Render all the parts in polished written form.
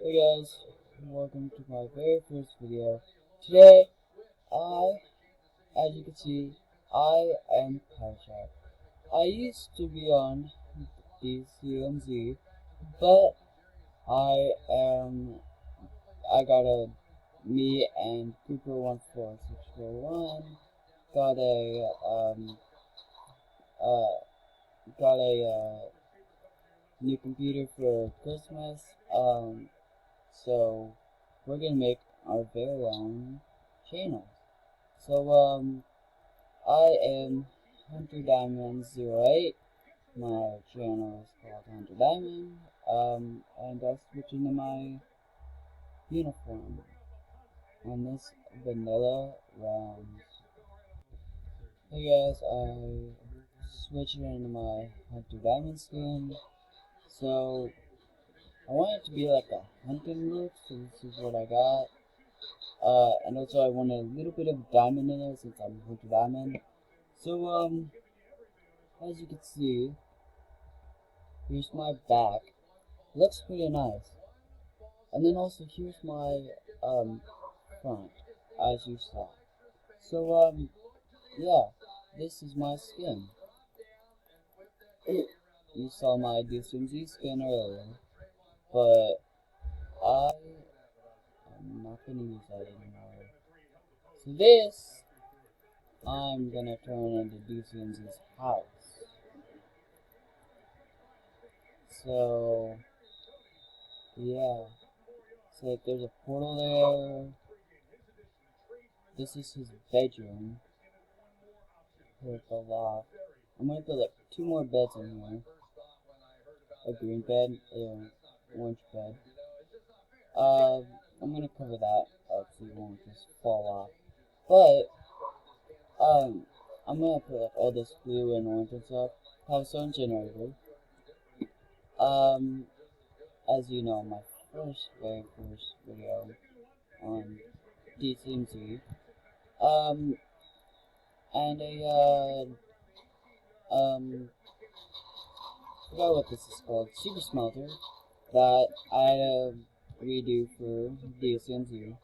Hey guys, welcome to my very first video. Today, as you can see, I am Parashat. I used to be on DCMZ, but I got me and Cooper14641 got uh, a new computer for Christmas. So we're gonna make our very own channel. So I am Hunter Diamond 08. My channel is called Hunter Diamond. And I'll switch into my uniform on this vanilla round. Hey guys, I switched into my Hunter Diamond skin. So I want it to be like a hunting look, so this is what I got. And also I want a little bit of diamond in it since I'm Hunter Diamond. So as you can see, here's my back. Looks pretty nice. And then also here's my front, as you saw. So yeah, this is my skin. You saw my DSMZ skin earlier, but I am not gonna use that anymore. So this I'm gonna turn into DCMZ's house. So yeah, it's like there's a portal there. This is his bedroom. With the loft. I'm gonna put like 2 more beds in here. A green bed, an orange bed. I'm gonna cover that up so it won't just fall off. But I'm gonna put like all this blue and orange and stuff. Have its own generator. Um, as you know, my very first video on DCMZ. Um, and forgot what this is called, super smelter that I had to redo for DCMZ.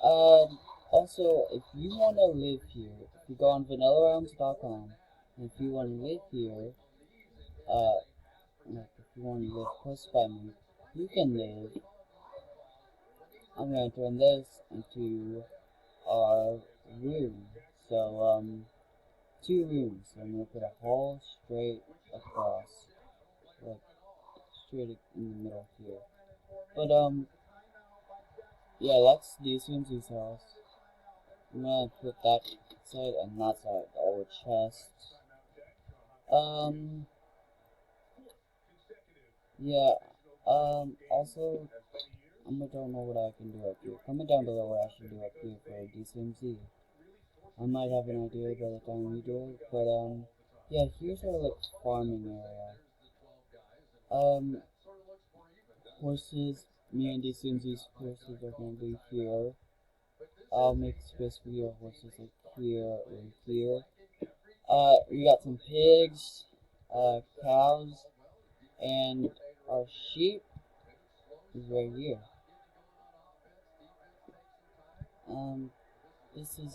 Also, if you want to live here, if you go on vanillarounds.com, and if you want to live here, like if you want to live close by me, you can live. I'm going to turn this into our room. So, 2 rooms. So I'm going to put a hole straight across, like straight in the middle here. But, yeah, that's DCMZ's house. I'm gonna put that side and that side, the old chest. Um, yeah, also, I don't know what I can do up here. Comment down below what I should do up here for DCMZ. I might have an idea by the time we do it, but, yeah, here's our, like, farming area. Horses, me and DCMZ's horses are gonna be here. I'll make space for your horses, like, here or here. We got some pigs, cows, and our sheep is right here. This is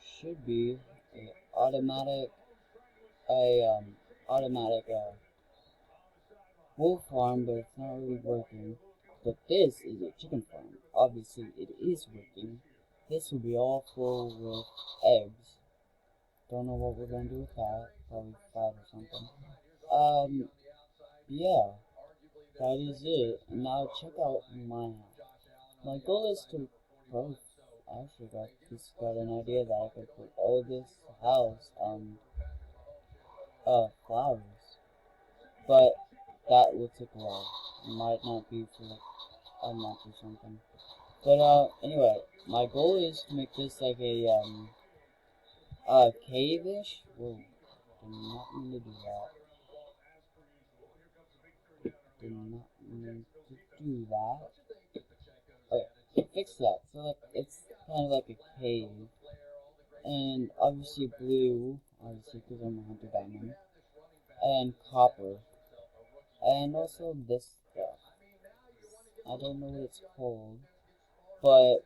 should be a automatic wool farm, but it's not really working. But this is a chicken farm. Obviously, it is working. This will be all full with eggs. Don't know what we're gonna do with that. Probably 5 or something. Yeah, that is it. And now check out my house. My goal is to both. I actually got an idea that I could put all this house on flowers, but that will take a while. It might not be for like a month or something. But anyway, my goal is to make this like a cave-ish. Whoa, did not mean to do that. Did not mean to do that. Okay, fix that. So like it's kind of like a cave. And obviously blue, obviously because I'm a hunter diamond, and copper, and also this stuff. I don't know what it's called. But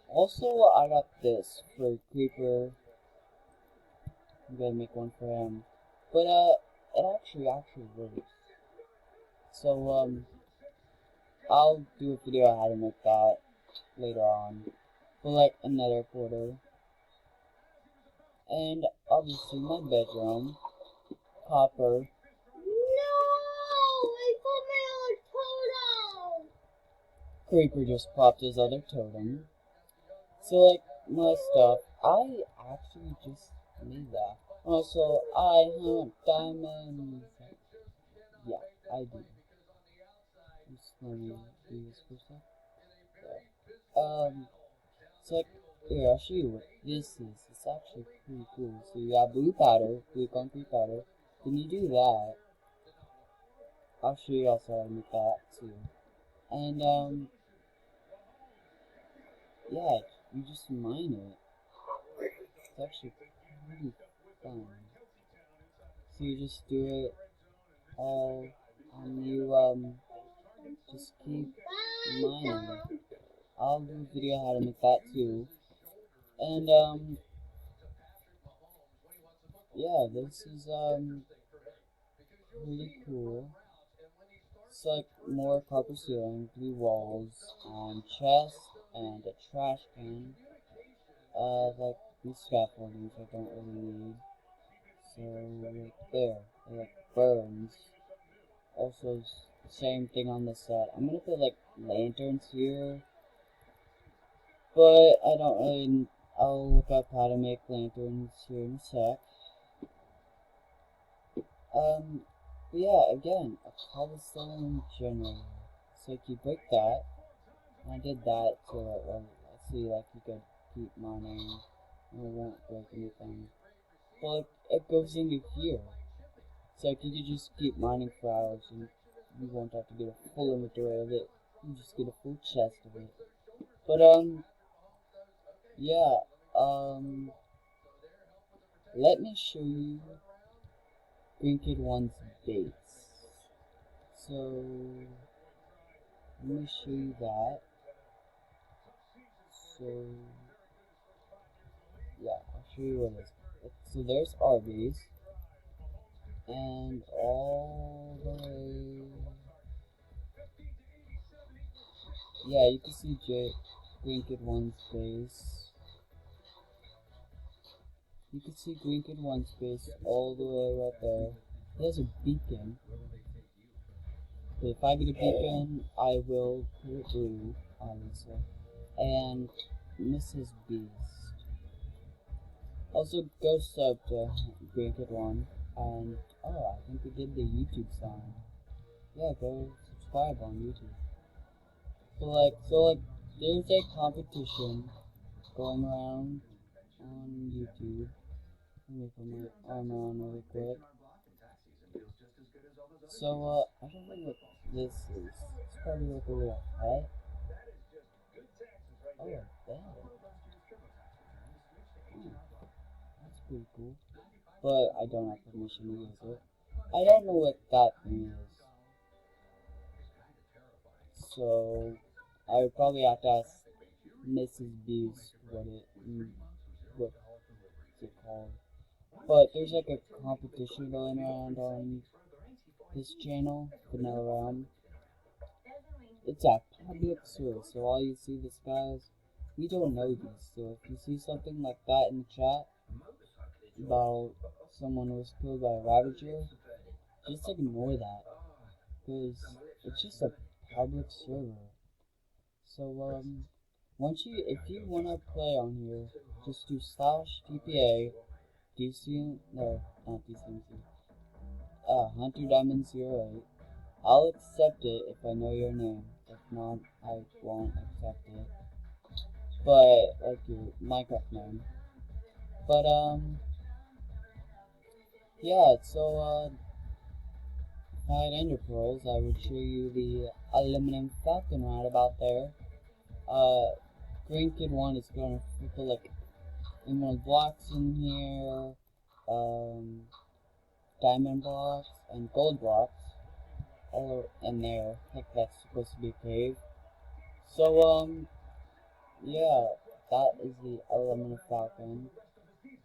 also I got this for Creeper. I'm gonna make one for him. But it actually works. So I'll do a video on how to make that later on. For like another portal. And obviously my bedroom. Copper. No! I put my other totem! Creeper just popped his other totem. So like my stuff, I actually just made that. Also, I hunt diamonds. Yeah, I do. Just let me do this for a sec. There. So like, here, I'll show you what this is. It's actually pretty cool. So you got blue powder, blue concrete powder. Then you do that. I'll show you also how to make that too. And yeah, you just mine it. It's actually pretty fun. So you just do it all, and you just keep mining. I'll do a video how to make that too. And yeah, this is pretty cool. It's like more copper ceiling, blue walls, and chest, and a trash can. Like these scaffoldings I don't really need. So right there, it like burns. Also, same thing on this side. I'm gonna put like lanterns here, but I don't really. I'll look up how to make lanterns here in a sec. But yeah, again, a cobblestone generator. So if you break that, and I did that so that I see like you could keep mining and it won't break anything. But it goes into here. So like you could just keep mining for hours and you won't have to get a full inventory of it. You just get a full chest of it. But yeah, let me show you Green Kid 1's base. So let me show you that. So yeah, I'll show you what it is. So there's our base, and all the way, yeah, you can see Green Kid 1's base. You can see Green Kid 1's base all the way right there. There's a beacon. But if I get a beacon, I will put it blue, obviously. And Mrs. Beast. Also, go sub to Green Kid 1. And, oh, I think we did the YouTube sign. Yeah, go subscribe on YouTube. So like, there's a competition going around on YouTube. Let me put my arm on really quick. So, I don't know what this is. It's probably like a little hut. Oh, a bed. That's pretty cool. But I don't have permission to use it. I don't know what that thing is. So, I would probably have to ask Mrs. Beast what's it called. But there's like a competition going around on this channel, Vanilla Realm. It's a public service, so all you see this guys, we don't know these. So if you see something like that in the chat about someone who was killed by a Ravager, just ignore that, because it's just a public server. So if you wanna play on here, just do /TPA DC, no, not DCMC, Hunter Diamond 08. I'll accept it if I know your name. If not, I won't accept it. But, like your Minecraft name. But, yeah, so, if I had ender pearls, I would show you the aluminum falcon right about there. Green Kid 1 is gonna put, like, emerald blocks in here, diamond blocks, and gold blocks. all in there, like that's supposed to be a cave. So yeah, that is the Aluminum Falcon.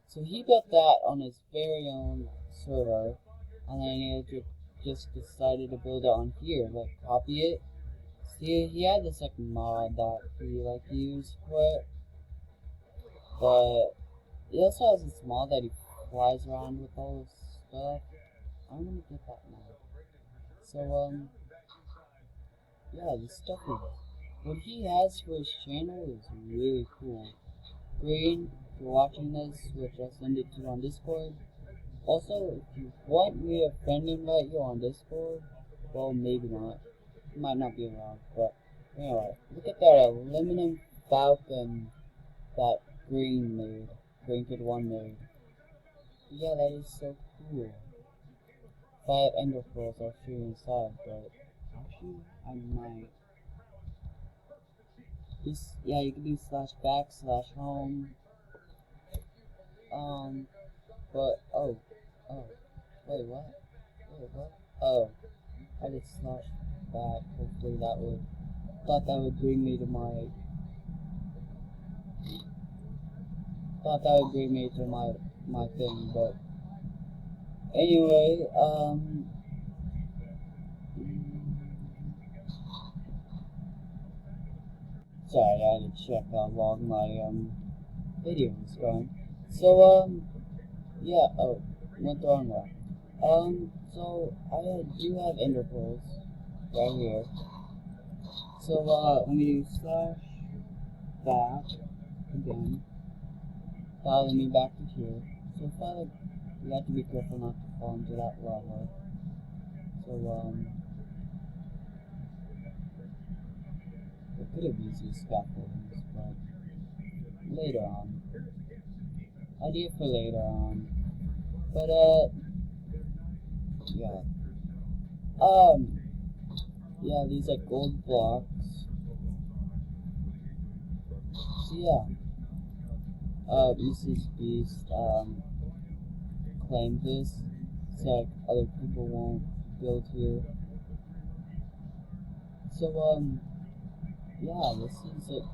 So he built that on his very own server, and then he just decided to build it on here, like copy it. See, he had this like mod that he like used for it, but he also has this mod that he flies around with all this stuff. I'm gonna get that now. So yeah, this stuff is what he has for his channel is really cool. Green, if you're watching this, which I'll send it to you on Discord. Also, if you want me to friend invite you on Discord, well, maybe not. You might not be allowed, but anyway, look at that aluminum falcon that Green made. Green Kid 1 made. Yeah, that is so cool. If I have ender pearls, I'll show you inside, but actually, I might. This, yeah, you can do /back/home. But, oh, wait, what? Wait, what? Oh, I did /back. Hopefully that would, thought that would bring me to my thing, but anyway, sorry, I had to check how long my, video was going. So, yeah, oh, went the wrong way. So, I do have ender pearls right here. So, let me do /back again. Follow me back to here. So, if I, like, you have to be careful not to fall into that lava. So, I could have used these scaffoldings, but later on. Idea for later on. But, yeah. Yeah, these are gold blocks. So, yeah. Mrs. Beast, claimed this, so like other people won't build here. So, yeah, this is like,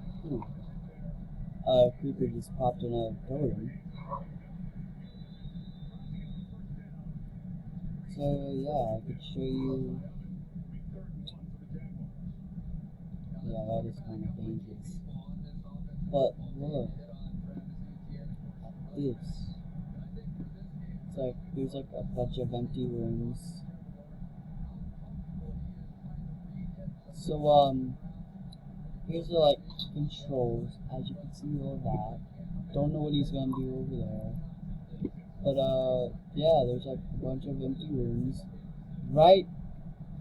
creeper just popped in a totem. So, yeah, I could show you. Yeah, that is kind of dangerous. But look at this. It's like, there's like a bunch of empty rooms. So, here's the like controls. As you can see all that. Don't know what he's gonna do over there. But yeah, there's like a bunch of empty rooms. Right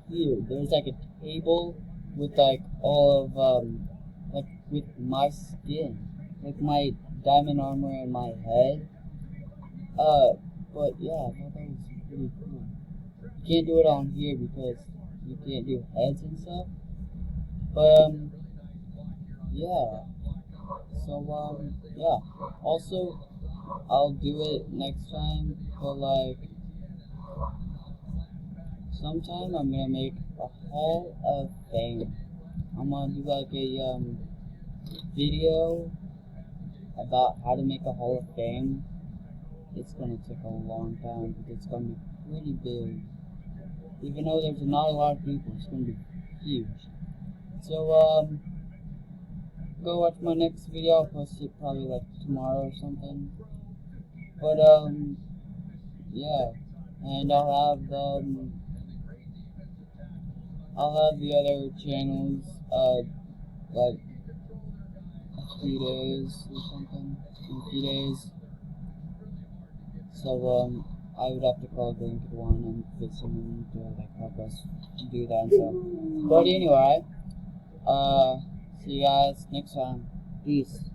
here, there's like a table with like all of like with my skin, like my diamond armor and my head. But yeah, I thought that was pretty cool. You can't do it on here because you can't do heads and stuff. But yeah. So yeah. Also, I'll do it next time, but like sometime I'm gonna make a Hall of Fame. I'm gonna do like a video about how to make a Hall of Fame. It's gonna take a long time because it's gonna be pretty big. Even though there's not a lot of people, it's gonna be huge. So go watch my next video. I'll post it probably like tomorrow or something. But yeah, and I'll have the other channels like a few days or something. In a few days. So I would have to call Green Kid 1 and fit someone to like help us do that and stuff. But anyway, see you guys next time. Peace.